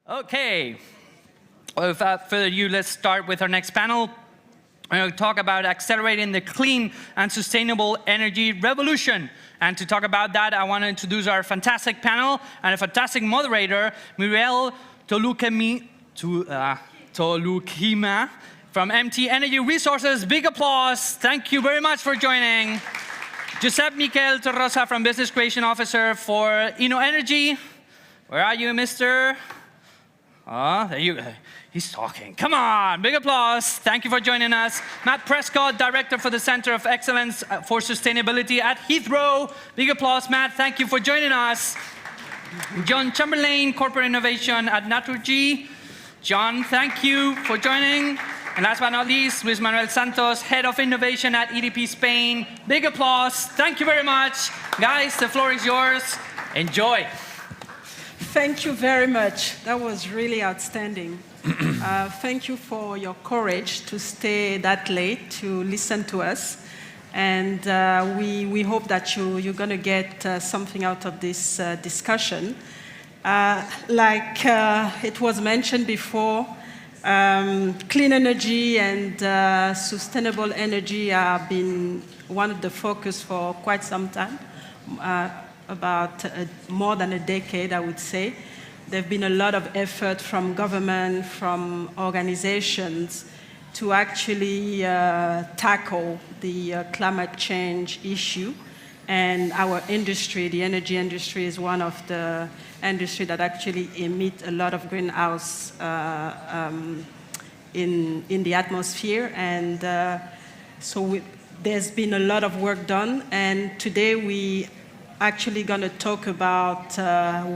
Okay, well, without further ado, let's start with our next panel. We're going to talk about accelerating the clean and sustainable energy revolution. And to talk about that, I want to introduce our fantastic panel and a fantastic moderator, Muriel Tolukima from MT Energy Resources. Big applause. Thank you very much for joining. Giuseppe Miquel Torrosa from Business Creation Officer for InnoEnergy. Where are you, mister? There you go. He's talking. Come on, big applause. Thank you for joining us. Matt Prescott, Director for the Center of Excellence for Sustainability at Heathrow. Big applause, Matt. Thank you for joining us. John Chamberlain, Corporate Innovation at Naturgy. John, thank you for joining. And last but not least, Luis Manuel Santos, Head of Innovation at EDP Spain. Big applause. Thank you very much. Guys, the floor is yours. Enjoy. Thank you very much. That was really outstanding. Thank you for your courage to stay that late to listen to us. And we hope that you're going to get something out of this discussion. Like it was mentioned before, clean energy and sustainable energy have been one of the focus for quite some time. About more than a decade, I would say. There have been a lot of effort from government, from organizations to actually tackle the climate change issue. And our industry, the energy industry, is one of the industries that actually emit a lot of greenhouse in the atmosphere. And there's been a lot of work done. And today we actually going to talk about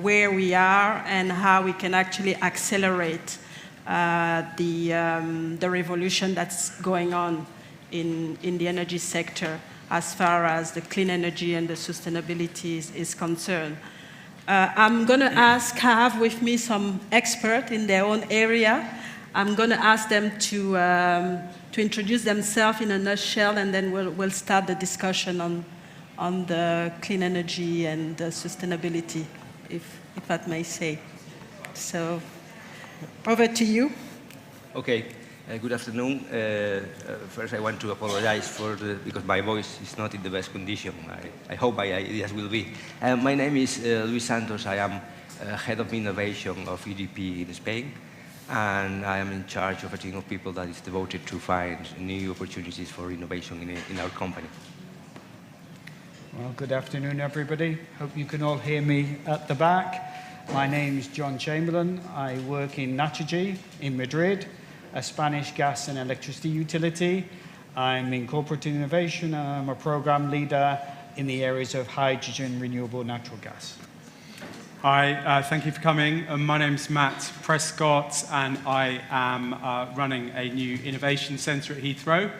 where we are and how we can actually accelerate the revolution that's going on in the energy sector as far as the clean energy and the sustainability is concerned. I'm going to have with me some experts in their own area. I'm going to ask them to introduce themselves in a nutshell, and then we'll start the discussion on the clean energy and the sustainability, if I may say. So, over to you. Okay, good afternoon. First, I want to apologize because my voice is not in the best condition. I hope my ideas will be. My name is Luis Santos. I am Head of Innovation of EDP in Spain, and I am in charge of a team of people that is devoted to find new opportunities for innovation in our company. Well, good afternoon, everybody. Hope you can all hear me at the back. My name is John Chamberlain. I work in Naturgy in Madrid, a Spanish gas and electricity utility. I'm in corporate innovation, and I'm a program leader in the areas of hydrogen, renewable natural gas. Hi, thank you for coming. My name's Matt Prescott, and I am running a new innovation centre at Heathrow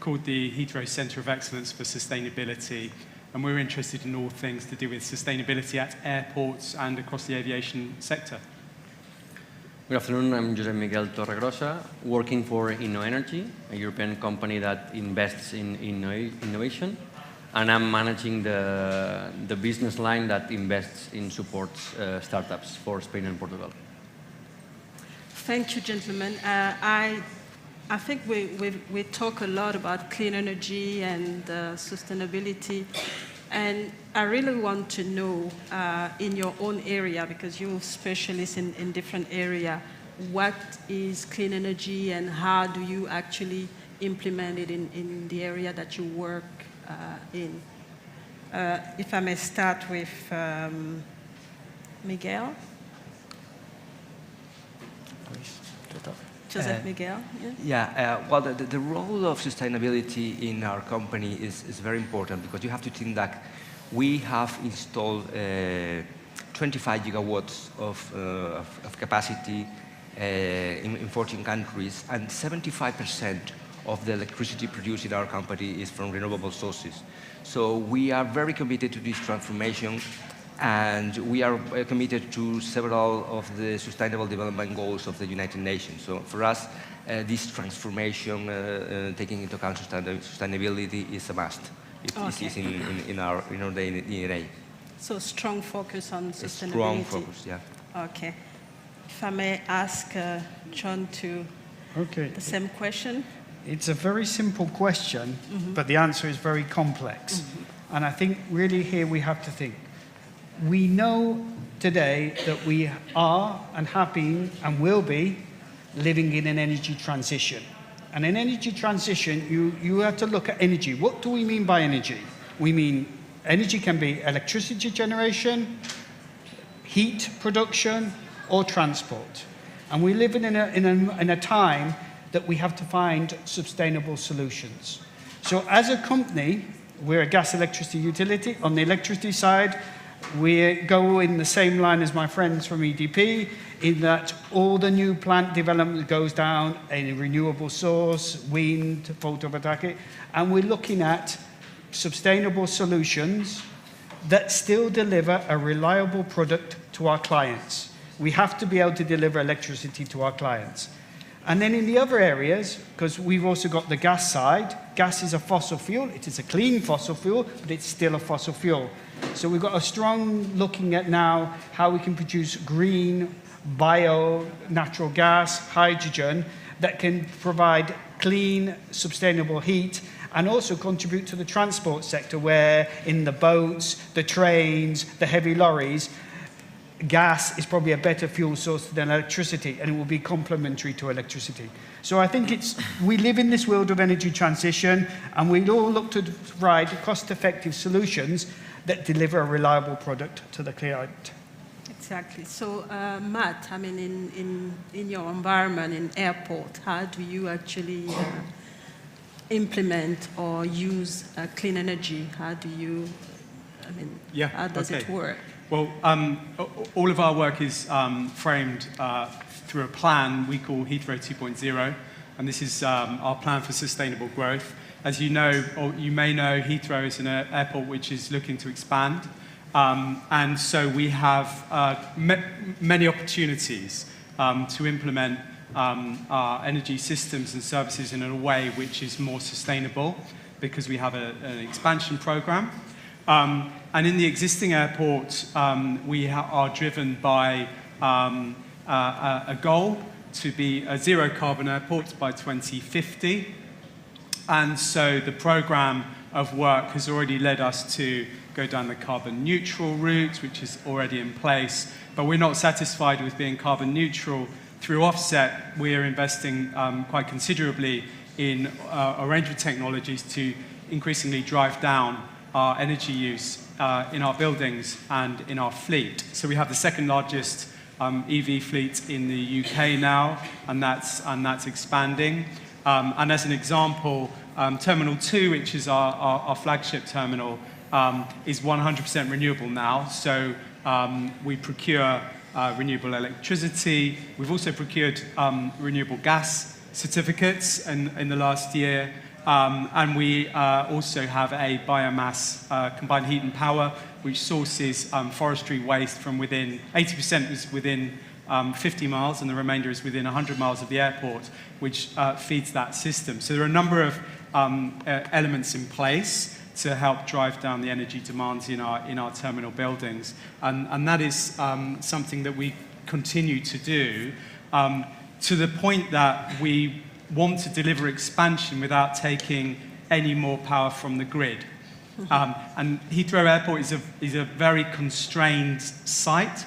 called the Heathrow Centre of Excellence for Sustainability. And we're interested in all things to do with sustainability at airports and across the aviation sector. Good afternoon, I'm Josep Miguel Torregrosa, working for InnoEnergy, a European company that invests in innovation, and I'm managing the business line that invests in supports startups for Spain and Portugal. Thank you, gentlemen. I think we talk a lot about clean energy and sustainability, and I really want to know in your own area, because you're specialists in different areas, what is clean energy and how do you actually implement it in the area that you work in? If I may start with Miguel. Joseph Miguel. Well, the role of sustainability in our company is very important, because you have to think that we have installed 25 gigawatts of capacity in 14 countries, and 75% of the electricity produced in our company is from renewable sources. So we are very committed to this transformation, and we are committed to several of the Sustainable Development Goals of the United Nations. So for us, this transformation, taking into account sustainability, is a must. It is in our DNA. So strong focus on sustainability. Strong focus, yeah. Okay. If I may ask John to the same question. It's a very simple question, but the answer is very complex. And I think really here we have to think. We know today that we are and have been and will be living in an energy transition. And in energy transition, you have to look at energy. What do we mean by energy? We mean energy can be electricity generation, heat production, or transport. And we live in a time that we have to find sustainable solutions. So as a company, we're a gas electricity utility. On the electricity side, we go in the same line as my friends from EDP, in that all the new plant development goes down a renewable source, wind, photovoltaic, and we're looking at sustainable solutions that still deliver a reliable product to our clients. We have to be able to deliver electricity to our clients. And then in the other areas, because we've also got the gas side, gas is a fossil fuel. It is a clean fossil fuel, but it's still a fossil fuel. So we've got a strong looking at now how we can produce green, bio, natural gas, hydrogen that can provide clean, sustainable heat and also contribute to the transport sector where in the boats, the trains, the heavy lorries, gas is probably a better fuel source than electricity, and it will be complementary to electricity. So I think we live in this world of energy transition, and we all look to provide cost-effective solutions that deliver a reliable product to the client. Exactly. So, Matt, I mean, in your environment, in airport, how do you actually implement or use clean energy? How do you, how does it work? Well, all of our work is framed through a plan we call Heathrow 2.0, and this is our plan for sustainable growth. As you know, or you may know, Heathrow is an airport which is looking to expand, and so we have many opportunities to implement our energy systems and services in a way which is more sustainable because we have an expansion program. And in the existing airport, we are driven by a goal to be a zero carbon airport by 2050. And so the program of work has already led us to go down the carbon neutral route, which is already in place. But we're not satisfied with being carbon neutral. Through Offset, we're investing quite considerably in a range of technologies to increasingly drive down our energy use in our buildings and in our fleet. So we have the second largest EV fleet in the UK now, and that's expanding. And as an example, Terminal 2, which is our flagship terminal, is 100% renewable now. So we procure renewable electricity. We've also procured renewable gas certificates in the last year. And we also have a biomass combined heat and power, which sources forestry waste from within, 80% is within 50 miles, and the remainder is within 100 miles of the airport, which feeds that system. So there are a number of elements in place to help drive down the energy demands in our terminal buildings. And that is something that we continue to do to the point that we want to deliver expansion without taking any more power from the grid. And Heathrow Airport is a very constrained site.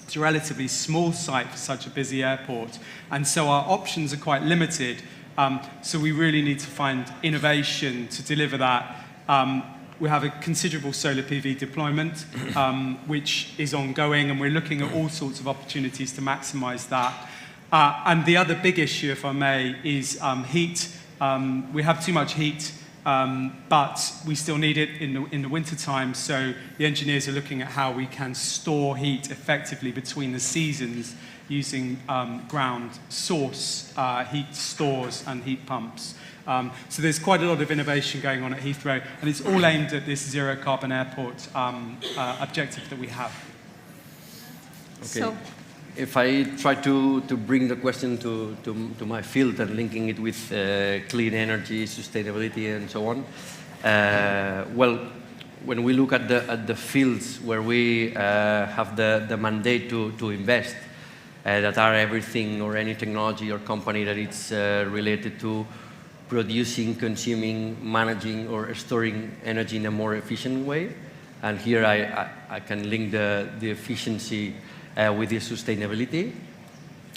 It's a relatively small site for such a busy airport. And so our options are quite limited. So we really need to find innovation to deliver that. We have a considerable solar PV deployment, which is ongoing, and we're looking at all sorts of opportunities to maximize that. And the other big issue, if I may, is heat. We have too much heat, but we still need it in the wintertime. So the engineers are looking at how we can store heat effectively between the seasons using ground source heat stores and heat pumps. So there's quite a lot of innovation going on at Heathrow, and it's all aimed at this zero carbon airport objective that we have. Okay. So, if I try to bring the question to my field and linking it with clean energy, sustainability, and so on, well, when we look at the fields where we have the mandate to invest, that are everything or any technology or company that it's related to producing, consuming, managing, or storing energy in a more efficient way. And here I can link the efficiency with the sustainability.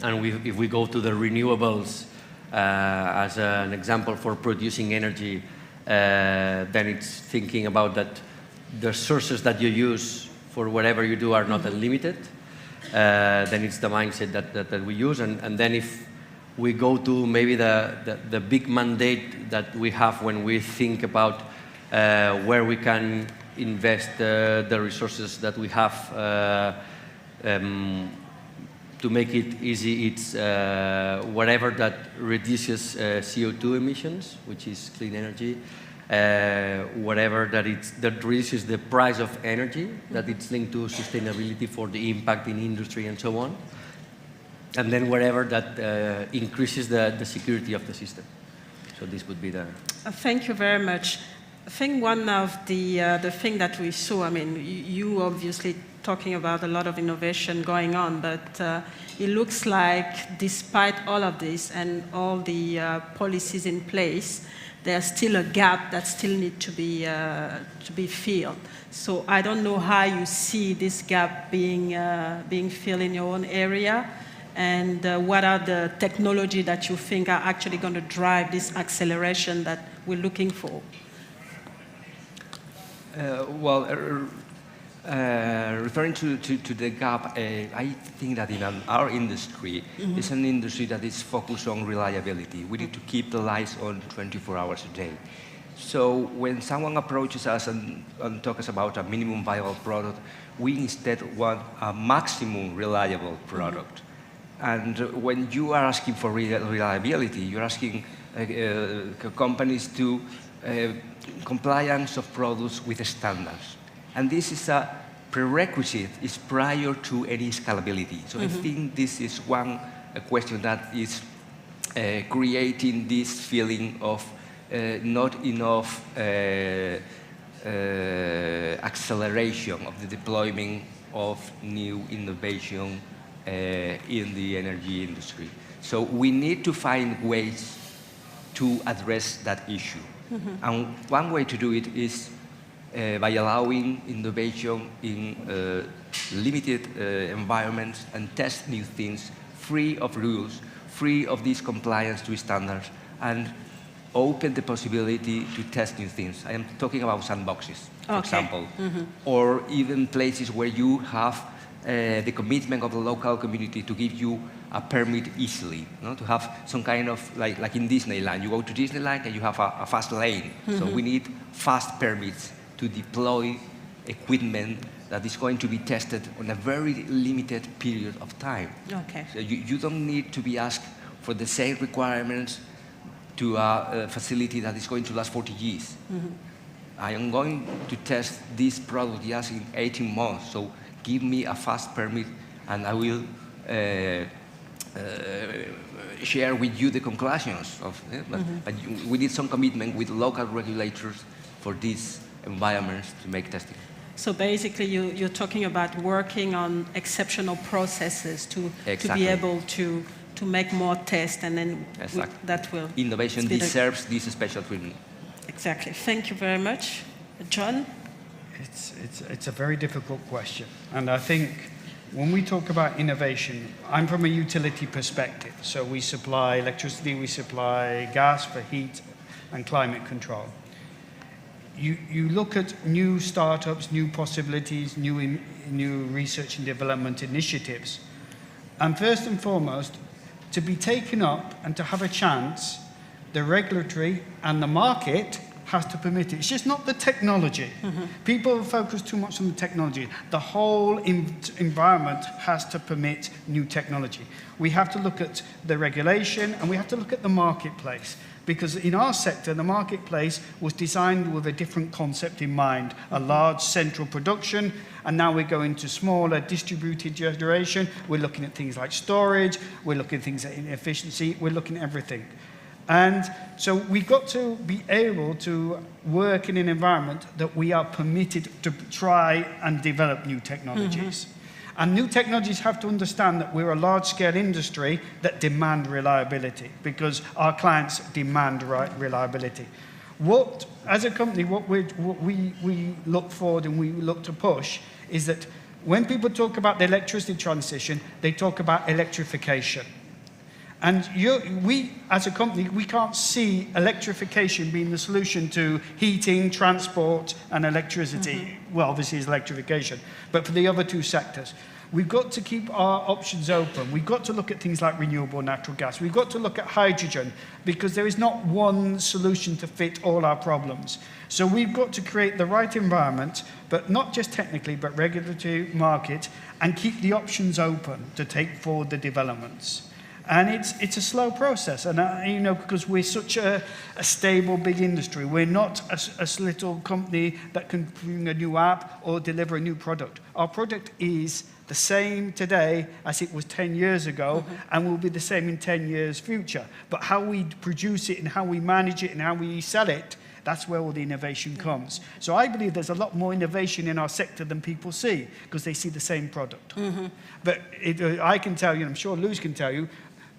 And if we go to the renewables as an example for producing energy, then it's thinking about that the sources that you use for whatever you do are not unlimited. Then it's the mindset that we use. And then if we go to maybe the big mandate that we have when we think about where we can invest the resources that we have to make it easy, it's whatever that reduces CO2 emissions, which is clean energy, whatever that reduces the price of energy, that it's linked to sustainability for the impact in industry and so on, and then whatever that increases the security of the system. So this would be the... Thank you very much. I think one of the thing that we saw, I mean, you obviously talking about a lot of innovation going on, but it looks like despite all of this and all the policies in place, there's still a gap that still needs to be filled. So I don't know how you see this gap being filled in your own area, and what are the technology that you think are actually going to drive this acceleration that we're looking for? Referring to the gap, I think that in our industry, it's an industry that is focused on reliability. We need to keep the lights on 24 hours a day. So when someone approaches us and talks about a minimum viable product, we instead want a maximum reliable product. And when you are asking for reliability, you're asking companies to compliance of products with standards. And this is a prerequisite, is prior to any scalability. So I think this is one question that is creating this feeling of not enough acceleration of the deployment of new innovation in the energy industry. So we need to find ways to address that issue. And one way to do it is by allowing innovation in limited environments and test new things, free of rules, free of this compliance to standards, and open the possibility to test new things. I am talking about sandboxes, for example, or even places where you have the commitment of the local community to give you a permit easily, to have some kind of, like in Disneyland, you go to Disneyland and you have a fast lane. So we need fast permits to deploy equipment that is going to be tested on a very limited period of time. Okay. So you don't need to be asked for the same requirements to a facility that is going to last 40 years. I am going to test this product just in 18 months, so give me a fast permit and I will share with you the conclusions of it. But we need some commitment with local regulators for these environments to make testing. So basically, you're talking about working on exceptional processes to be able to make more tests, and then that will... Innovation deserves this special treatment. Exactly. Thank you very much. John? It's a very difficult question. And I think when we talk about innovation, I'm from a utility perspective. So we supply electricity, we supply gas for heat and climate control. You look at new startups, new possibilities, new research and development initiatives. And first and foremost, to be taken up and to have a chance, the regulatory and the market has to permit it. It's just not the technology. People focus too much on the technology. The whole environment has to permit new technology. We have to look at the regulation and we have to look at the marketplace. Because in our sector, the marketplace was designed with a different concept in mind, a large central production, and now we're going to smaller distributed generation. We're looking at things like storage, we're looking at things like efficiency, we're looking at everything. And so we've got to be able to work in an environment that we are permitted to try and develop new technologies. And new technologies have to understand that we're a large-scale industry that demand reliability because our clients demand reliability. As a company, what we look forward and we look to push is that when people talk about the electricity transition, they talk about electrification. And we, as a company, we can't see electrification being the solution to heating, transport, and electricity. Well, obviously it's electrification, but for the other two sectors. We've got to keep our options open. We've got to look at things like renewable natural gas. We've got to look at hydrogen, because there is not one solution to fit all our problems. So we've got to create the right environment, but not just technically, but regulatory market, and keep the options open to take forward the developments. And it's a slow process, and you know, because we're such a stable, big industry. We're not a little company that can bring a new app or deliver a new product. Our product is the same today as it was 10 years ago, and will be the same in 10 years future. But how we produce it and how we manage it and how we sell it, that's where all the innovation comes. So I believe there's a lot more innovation in our sector than people see, because they see the same product. But I can tell you, and I'm sure Luz can tell you,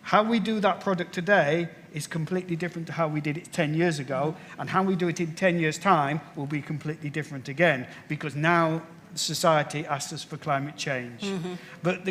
how we do that product today is completely different to how we did it 10 years ago, and how we do it in 10 years' time will be completely different again, because now society asks us for climate change. But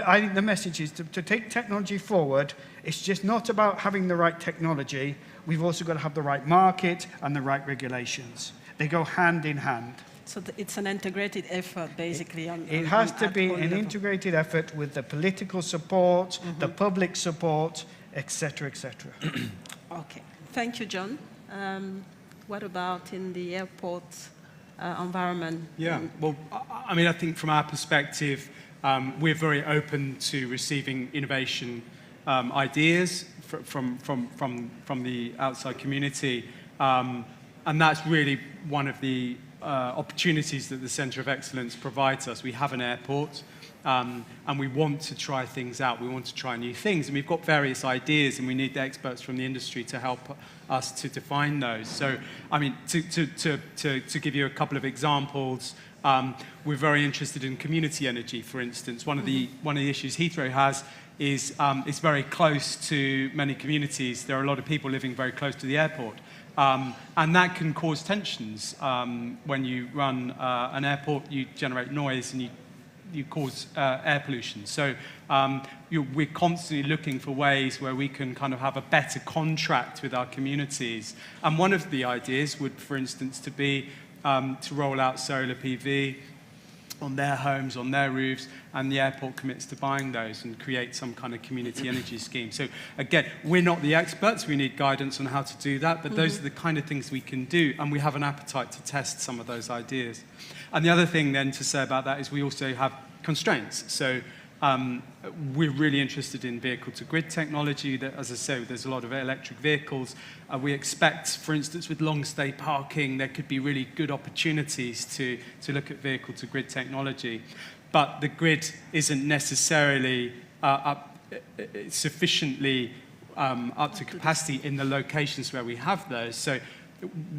I think the message is to take technology forward. It's just not about having the right technology. We've also got to have the right market and the right regulations. They go hand in hand. So it's an integrated effort, basically. It has to be an integrated effort with the political support, the public support, etc., etc. Okay. Thank you, John. What about in the airport environment? Yeah, well, I mean, I think from our perspective, we're very open to receiving innovation ideas from the outside community. And that's really one of the opportunities that the Centre of Excellence provides us. We have an airport, and we want to try things out. We want to try new things, and we've got various ideas, and we need the experts from the industry to help us to define those. So, I mean, to give you a couple of examples, we're very interested in community energy, for instance. One of the issues Heathrow has is it's very close to many communities. There are a lot of people living very close to the airport. And that can cause tensions. When you run an airport, you generate noise and you cause air pollution. So we're constantly looking for ways where we can kind of have a better contract with our communities. And one of the ideas would, for instance, to be to roll out solar PV on their homes, on their roofs, and the airport commits to buying those and create some kind of community energy scheme. So again, we're not the experts, we need guidance on how to do that, but those are the kind of things we can do, and we have an appetite to test some of those ideas. And the other thing then to say about that is we also have constraints. So we're really interested in vehicle-to-grid technology. That, as I say, there's a lot of electric vehicles. We expect, for instance, with long-stay parking, there could be really good opportunities to look at vehicle-to-grid technology. But the grid isn't necessarily sufficiently up to capacity in the locations where we have those. So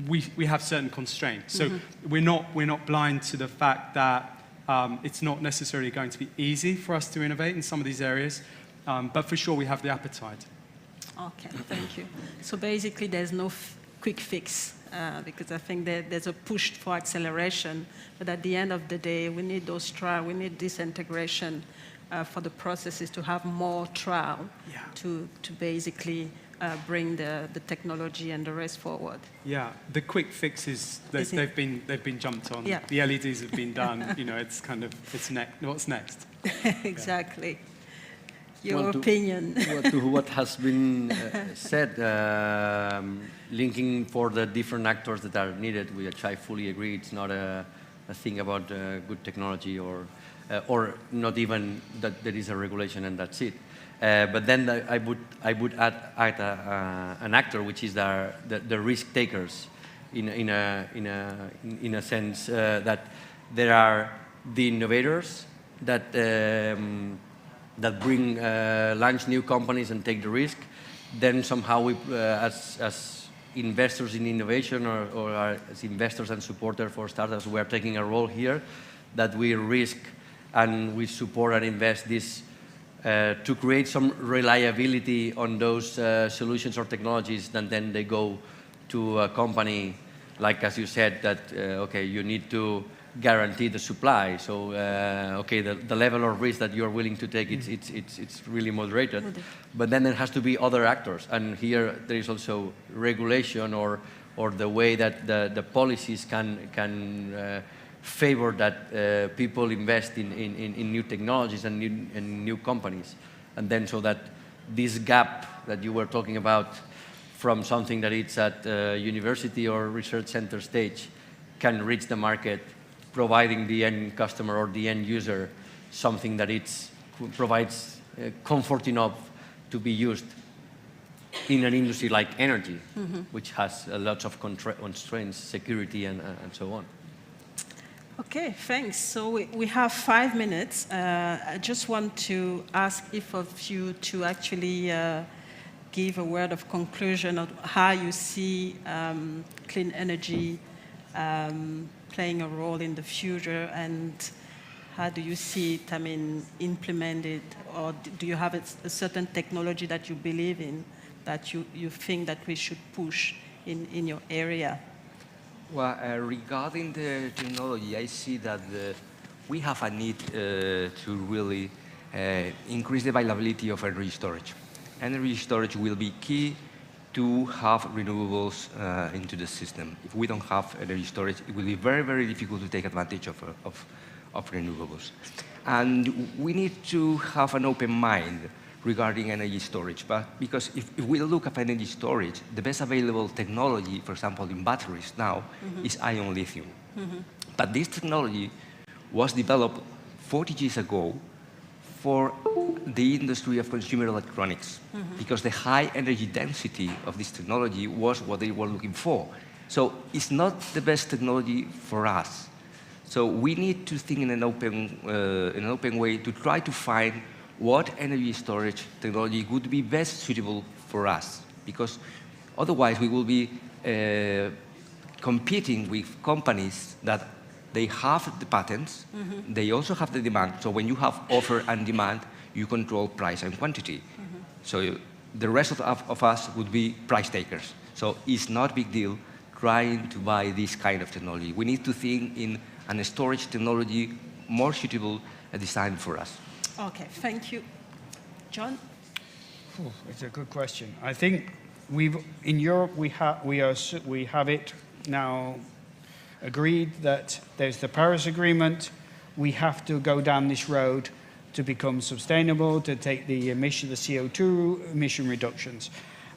we have certain constraints. So we're not blind to the fact that it's not necessarily going to be easy for us to innovate in some of these areas, but for sure we have the appetite. Okay, thank you. So basically there's no quick fix, because I think that there's a push for acceleration, but at the end of the day, we need those trials, we need this integration for the processes to have more trial to basically bring the technology and the rest forward. Yeah, the quick fixes they've been jumped on. Yeah. The LEDs have been done. You know, it's kind of what's next. Exactly. Your opinion. To what has been said, linking for the different actors that are needed, which I fully agree. It's not a thing about good technology or not even that there is a regulation and that's it. But then I would add an actor, which is the risk takers, in a sense that there are the innovators that bring launch new companies and take the risk. Then somehow we, as investors in innovation or as investors and supporters for startups, we are taking a role here that we risk and we support and invest this to create some reliability on those solutions or technologies, and then they go to a company, like as you said, that, okay, you need to guarantee the supply. So, okay, the level of risk that you're willing to take, it's really moderated. But then there has to be other actors. And here there is also regulation or the way that the policies can favor that people invest in new technologies and new companies. And then so that this gap that you were talking about from something that it's at university or research center stage can reach the market, providing the end customer or the end user something that provides comfort enough to be used in an industry like energy, which has lots of constraints, security, and so on. Okay, thanks. So we have 5 minutes. I just want to ask each of you to actually give a word of conclusion of how you see clean energy playing a role in the future, and how do you see it, implemented, or do you have a certain technology that you believe in, that you think that we should push in your area? Well, regarding the technology, I see that we have a need to really increase the availability of energy storage. Energy storage will be key to have renewables into the system. If we don't have energy storage, it will be very, very difficult to take advantage of renewables. And we need to have an open mind regarding energy storage, because if we look at energy storage, the best available technology, for example, in batteries now, is ion lithium. But this technology was developed 40 years ago for the industry of consumer electronics, because the high energy density of this technology was what they were looking for. So it's not the best technology for us. So we need to think in an open way to try to find what energy storage technology would be best suitable for us, because otherwise we will be competing with companies that they have the patents, they also have the demand. So when you have offer and demand, you control price and quantity. So the rest of us would be price takers. So it's not a big deal trying to buy this kind of technology. We need to think in a storage technology more suitable designed for us. Okay, thank you. John? It's a good question. I think in Europe we have it now agreed that there's the Paris Agreement. We have to go down this road to become sustainable, to take the CO2 emission reductions.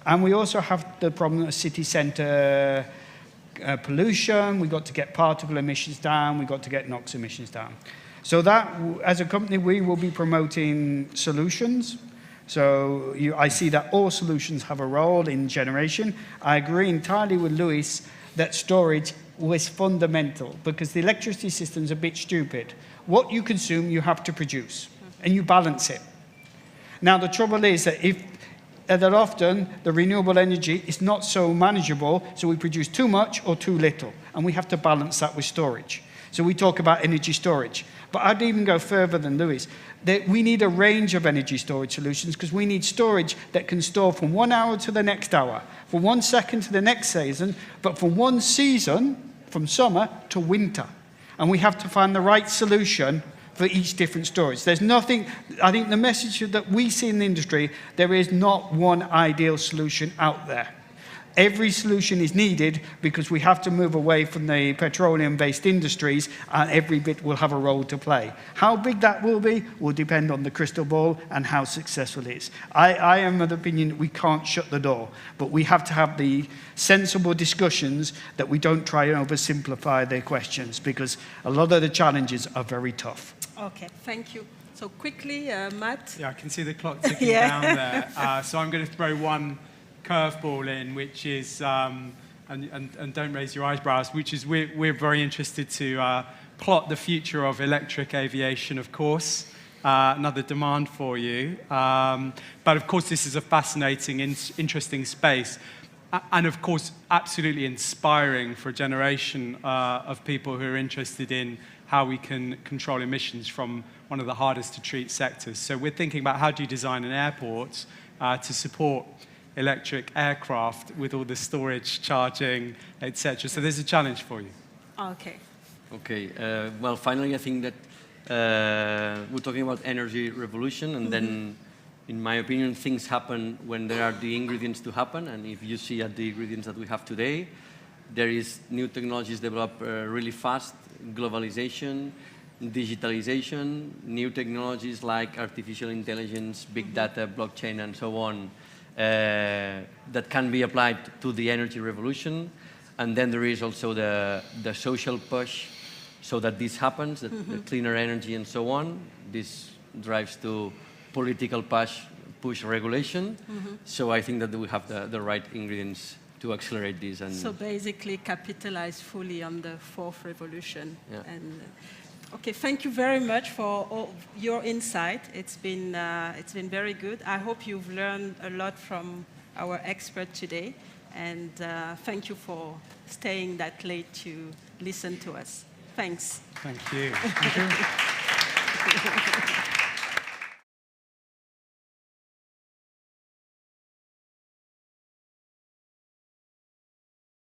And we also have the problem of city centre pollution. We've got to get particle emissions down. We've got to get NOx emissions down. So that, as a company, we will be promoting solutions. So I see that all solutions have a role in generation. I agree entirely with Luis that storage was fundamental, because the electricity system's a bit stupid. What you consume, you have to produce, and you balance it. Now, the trouble is that often the renewable energy is not so manageable, so we produce too much or too little, and we have to balance that with storage. So we talk about energy storage. But I'd even go further than Luis. That we need a range of energy storage solutions, because we need storage that can store from 1 hour to the next hour, from 1 second to the next season, but from one season, from summer to winter. And we have to find the right solution for each different storage. There's nothing, I think the message that we see in the industry, there is not one ideal solution out there. Every solution is needed, because we have to move away from the petroleum-based industries, and every bit will have a role to play. How big that will be will depend on the crystal ball and how successful it is. I am of the opinion that we can't shut the door, but we have to have the sensible discussions that we don't try and oversimplify their questions, because a lot of the challenges are very tough. Okay, thank you. So quickly, Matt? Yeah, I can see the clock ticking down there. So I'm going to throw one curveball in, which is, and don't raise your eyebrows, which is we're very interested to plot the future of electric aviation, of course. Another demand for you. But of course, this is a fascinating, interesting space. And of course, absolutely inspiring for a generation of people who are interested in how we can control emissions from one of the hardest to treat sectors. So we're thinking about how do you design an airport to support electric aircraft with all the storage, charging, etc. So there's a challenge for you. Okay. Okay. Well, finally, I think that we're talking about energy revolution, and then, in my opinion, things happen when there are the ingredients to happen. And if you see at the ingredients that we have today, there is new technologies develop really fast, globalization, digitalization, new technologies like artificial intelligence, big data, blockchain, and so on, that can be applied to the energy revolution. And then there is also the social push so that this happens, the cleaner energy and so on. This drives to political push regulation. So I think that we have the right ingredients to accelerate this. And so basically capitalize fully on the fourth revolution. Yeah. And, okay, thank you very much for all your insight. It's been very good. I hope you've learned a lot from our expert today. And thank you for staying that late to listen to us. Thanks. Thank you. Thank you.